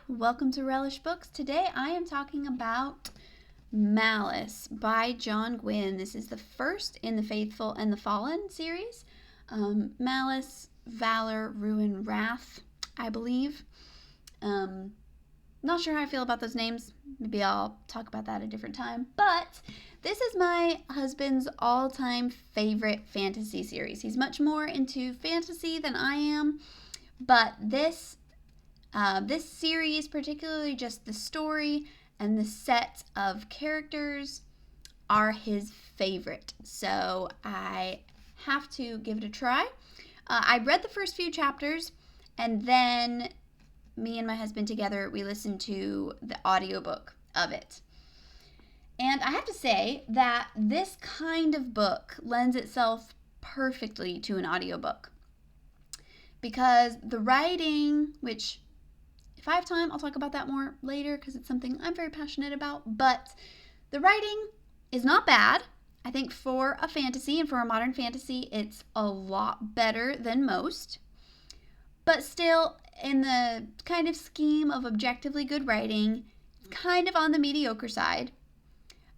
Welcome to Relish Books. Today I am talking about Malice by John Gwynne. This is the first in the Faithful and the Fallen series. Malice, Valor, Ruin, Wrath, I believe. Not sure how I feel about those names. Maybe I'll talk about that a different time. But this is my husband's all-time favorite fantasy series. He's much more into fantasy than I am, but this series, particularly just the story and the set of characters, are his favorite. So I have to give it a try. I read the first few chapters, and then me and my husband together, we listened to the audiobook of it. And I have to say that this kind of book lends itself perfectly to an audiobook, because the writing, which if I have time, I'll talk about that more later because it's something I'm very passionate about. But the writing is not bad. I think for a fantasy and for a modern fantasy, it's a lot better than most. But still, in the kind of scheme of objectively good writing, it's kind of on the mediocre side.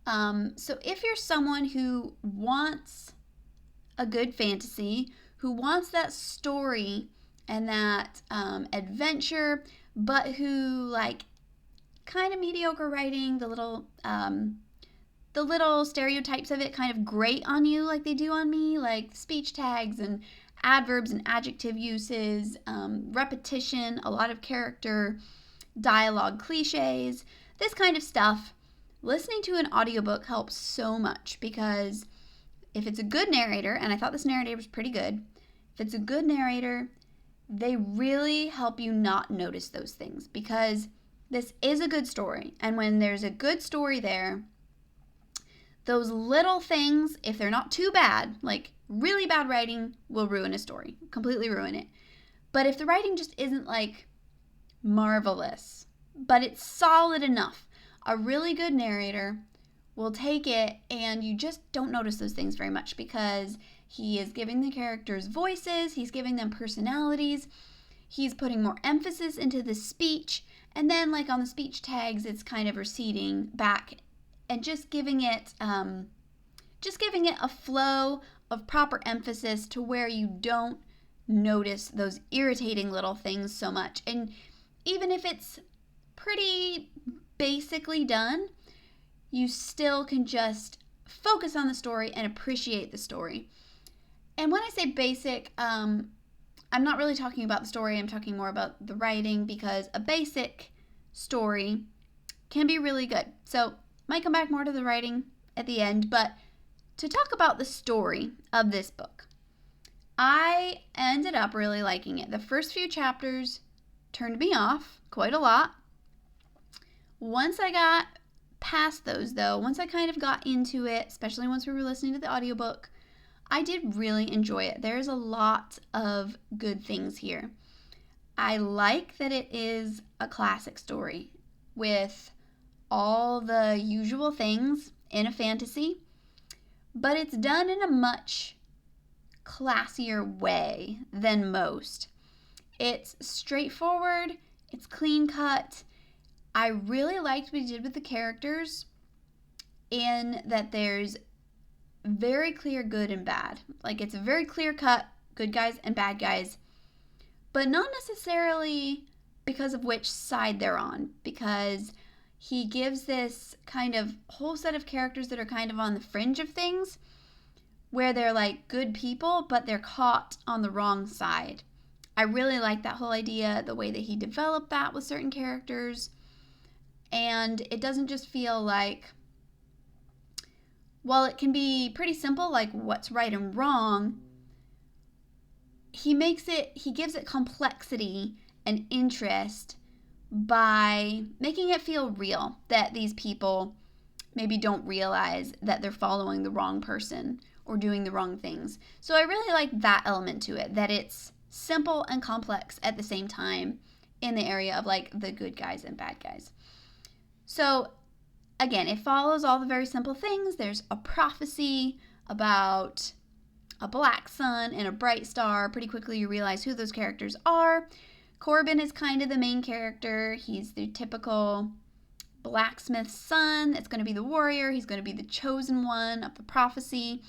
So if you're someone who wants a good fantasy, who wants that story and that adventure, but who kind of mediocre writing, the little stereotypes of it kind of grate on you like they do on me, like speech tags and adverbs and adjective uses, repetition, a lot of character, dialogue cliches, this kind of stuff. Listening to an audiobook helps so much, because if it's a good narrator, and I thought this narrator was pretty good, if it's a good narrator, they really help you not notice those things, because this is a good story. And when there's a good story there, those little things, if they're not too bad, like really bad writing will ruin a story, completely ruin it. But if the writing just isn't marvelous, but it's solid enough, a really good narrator will take it, and you just don't notice those things very much, because he is giving the characters voices, he's giving them personalities, he's putting more emphasis into the speech, and then on the speech tags, it's kind of receding back and just giving it a flow of proper emphasis to where you don't notice those irritating little things so much. And even if it's pretty basically done, you still can just focus on the story and appreciate the story. And when I say basic, I'm not really talking about the story, I'm talking more about the writing, because a basic story can be really good. So, might come back more to the writing at the end, but to talk about the story of this book, I ended up really liking it. The first few chapters turned me off quite a lot. Once I got past those, though, once I kind of got into it, especially once we were listening to the audiobook, I did really enjoy it. There's a lot of good things here. I like that it is a classic story with all the usual things in a fantasy, but it's done in a much classier way than most. It's straightforward, it's clean cut. I really liked what he did with the characters, in that there's very clear good and bad. It's a very clear cut good guys and bad guys, but not necessarily because of which side they're on, because he gives this kind of whole set of characters that are kind of on the fringe of things, where they're good people, but they're caught on the wrong side. I really like that whole idea, the way that he developed that with certain characters. And it doesn't just feel while it can be pretty simple, what's right and wrong, he gives it complexity and interest by making it feel real, that these people maybe don't realize that they're following the wrong person or doing the wrong things. So I really like that element to it, that it's simple and complex at the same time, in the area of the good guys and bad guys. So again, it follows all the very simple things. There's a prophecy about a black sun and a bright star. Pretty quickly you realize who those characters are. Corbin is kind of the main character. He's the typical blacksmith's son that's going to be the warrior. He's going to be the chosen one of the prophecy.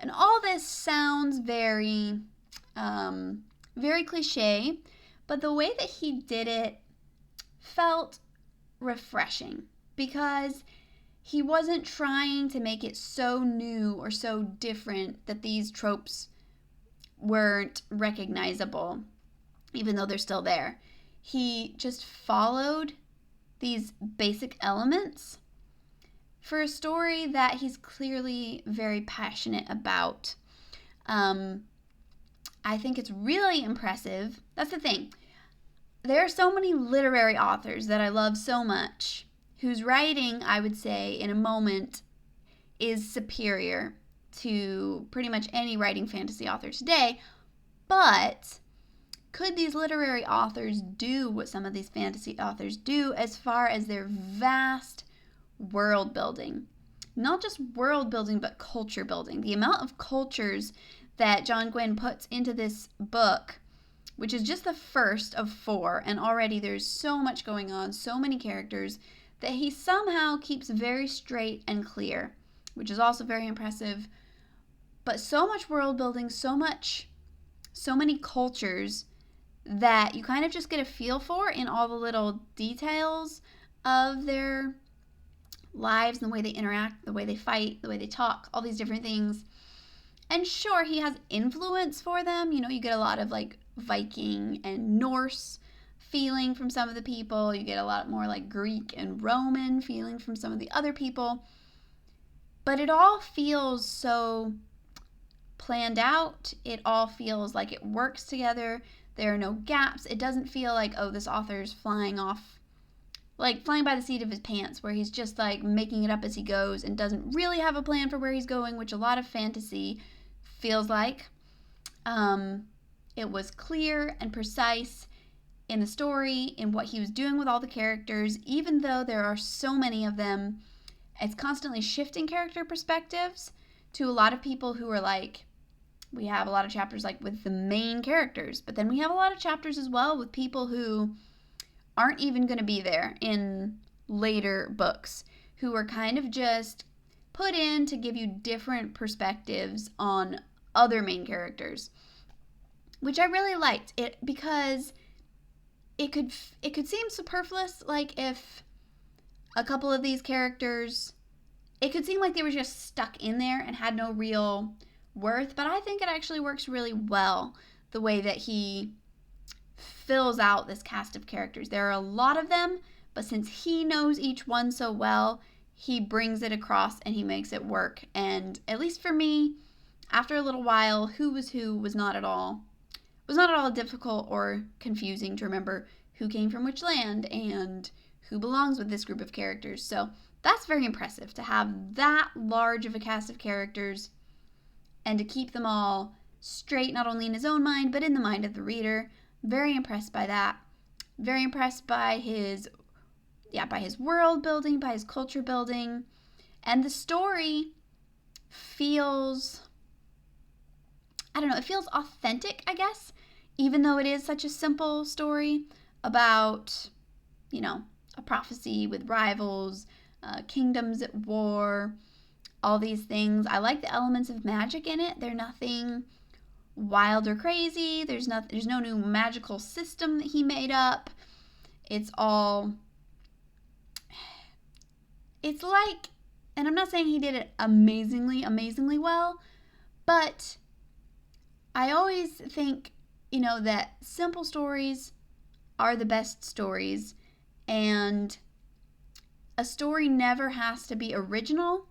And all this sounds very, very cliche, but the way that he did it felt refreshing because he wasn't trying to make it so new or so different that these tropes weren't recognizable, even though they're still there. He just followed these basic elements for a story that he's clearly very passionate about. I think it's really impressive. That's the thing. There are so many literary authors that I love so much whose writing, I would say, in a moment is superior to pretty much any writing fantasy author today. But could these literary authors do what some of these fantasy authors do as far as their vast world building? Not just world building, but culture building. The amount of cultures that John Gwynne puts into this book, which is just the first of 4, and already there's so much going on, so many characters, that he somehow keeps very straight and clear, which is also very impressive. But so much world building, so many cultures that you kind of just get a feel for in all the little details of their lives and the way they interact, the way they fight, the way they talk, all these different things. And sure, he has influence for them. You know, you get a lot of like Viking and Norse feeling from some of the people. You get a lot more like Greek and Roman feeling from some of the other people. But it all feels so planned out. It all feels like it works together. There are no gaps. It doesn't feel like, oh, this author's flying off, like flying by the seat of his pants, where he's just like making it up as he goes and doesn't really have a plan for where he's going, which a lot of fantasy feels like. It was clear and precise in the story, in what he was doing with all the characters, even though there are so many of them. It's constantly shifting character perspectives to a lot of people who are like, we have a lot of chapters like with the main characters, but then we have a lot of chapters as well with people who aren't even going to be there in later books, who are kind of just put in to give you different perspectives on other main characters, which I really liked it because it could seem superfluous, like if a couple of these characters, it could seem like they were just stuck in there and had no real worth, but I think it actually works really well the way that he fills out this cast of characters. There are a lot of them, but since he knows each one so well, he brings it across and he makes it work. And at least for me, after a little while, who was not at all difficult or confusing to remember who came from which land and who belongs with this group of characters. So that's very impressive to have that large of a cast of characters and to keep them all straight, not only in his own mind, but in the mind of the reader. Very impressed by that. Very impressed by his world building, by his culture building. And the story feels, it feels authentic, I guess, even though it is such a simple story about, a prophecy with rivals, kingdoms at war, all these things. I like the elements of magic in it. They're nothing wild or crazy. There's no new magical system that he made up. It's like, and I'm not saying he did it amazingly well, but I always think, that simple stories are the best stories, and a story never has to be original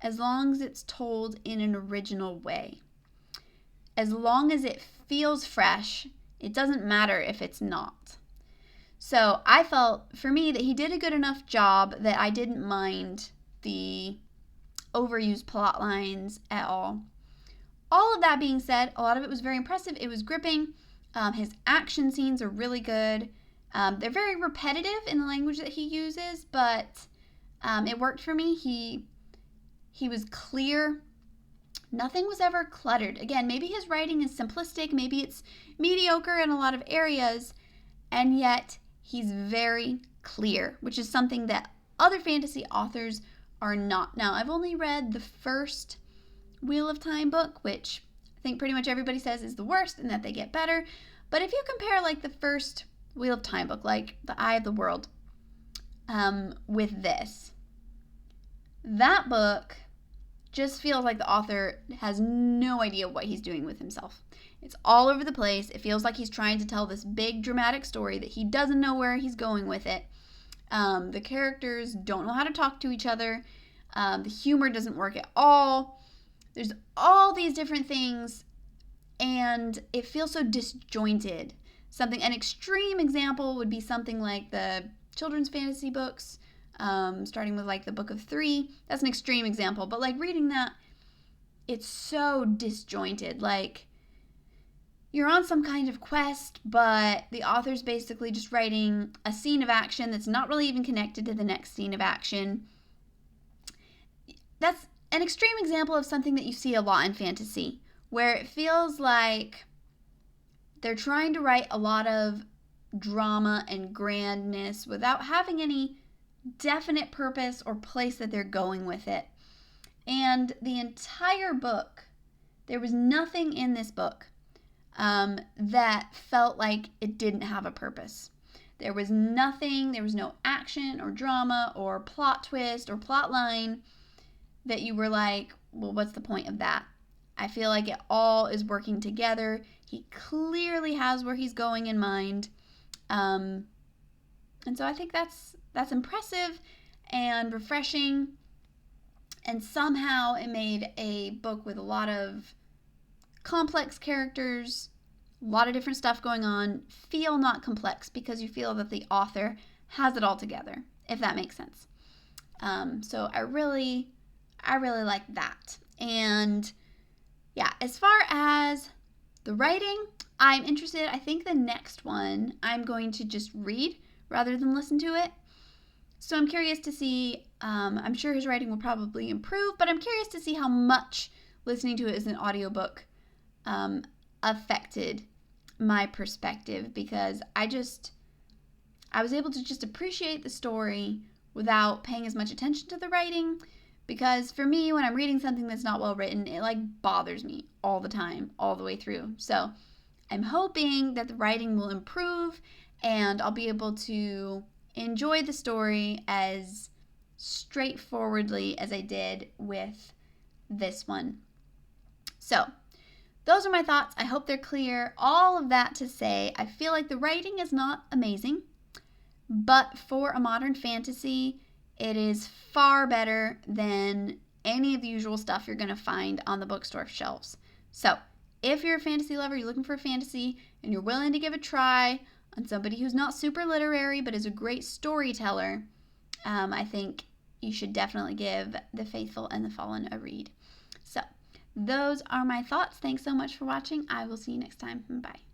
as long as it's told in an original way. As long as it feels fresh, it doesn't matter if it's not. So I felt, for me, that he did a good enough job that I didn't mind the overused plot lines at all. All of that being said, a lot of it was very impressive. It was gripping. His action scenes are really good. They're very repetitive in the language that he uses, but it worked for me. He was clear. Nothing was ever cluttered. Again, maybe his writing is simplistic. Maybe it's mediocre in a lot of areas. and yet he's very clear, which is something that other fantasy authors are not. Now, I've only read the first Wheel of Time book, which I think pretty much everybody says is the worst and that they get better. But if you compare like the first Wheel of Time book, like The Eye of the World, with this, that book just feels like the author has no idea what he's doing with himself. It's all over the place. It feels like he's trying to tell this big dramatic story that he doesn't know where he's going with it. The characters don't know how to talk to each other. The humor doesn't work at all. There's all these different things, and it feels so disjointed. An extreme example would be something like the children's fantasy books, starting with like the Book of Three. That's an extreme example, but like reading that, it's so disjointed. Like you're on some kind of quest, but the author's basically just writing a scene of action that's not really even connected to the next scene of action. That's an extreme example of something that you see a lot in fantasy, where it feels like they're trying to write a lot of drama and grandness without having any definite purpose or place that they're going with it. And the entire book, there was nothing in this book that felt like it didn't have a purpose. There was no action or drama or plot twist or plot line that you were like, well, what's the point of that? I feel like it all is working together. He clearly has where he's going in mind. And so I think that's impressive and refreshing. And somehow it made a book with a lot of complex characters, a lot of different stuff going on, feel not complex because you feel that the author has it all together, if that makes sense. So I really like that. And yeah, as far as the writing, I'm interested. I think the next one I'm going to just read rather than listen to it. So I'm curious to see, I'm sure his writing will probably improve, but I'm curious to see how much listening to it as an audiobook affected my perspective, because I was able to just appreciate the story without paying as much attention to the writing, because for me, when I'm reading something that's not well written, it like bothers me all the time, all the way through. So I'm hoping that the writing will improve and I'll be able to enjoy the story as straightforwardly as I did with this one. So those are my thoughts. I hope they're clear. All of that to say, I feel like the writing is not amazing, but for a modern fantasy, it is far better than any of the usual stuff you're going to find on the bookstore shelves. So if you're a fantasy lover, you're looking for a fantasy, and you're willing to give a try on somebody who's not super literary but is a great storyteller, I think you should definitely give The Faithful and the Fallen a read. So those are my thoughts. Thanks so much for watching. I will see you next time. Bye.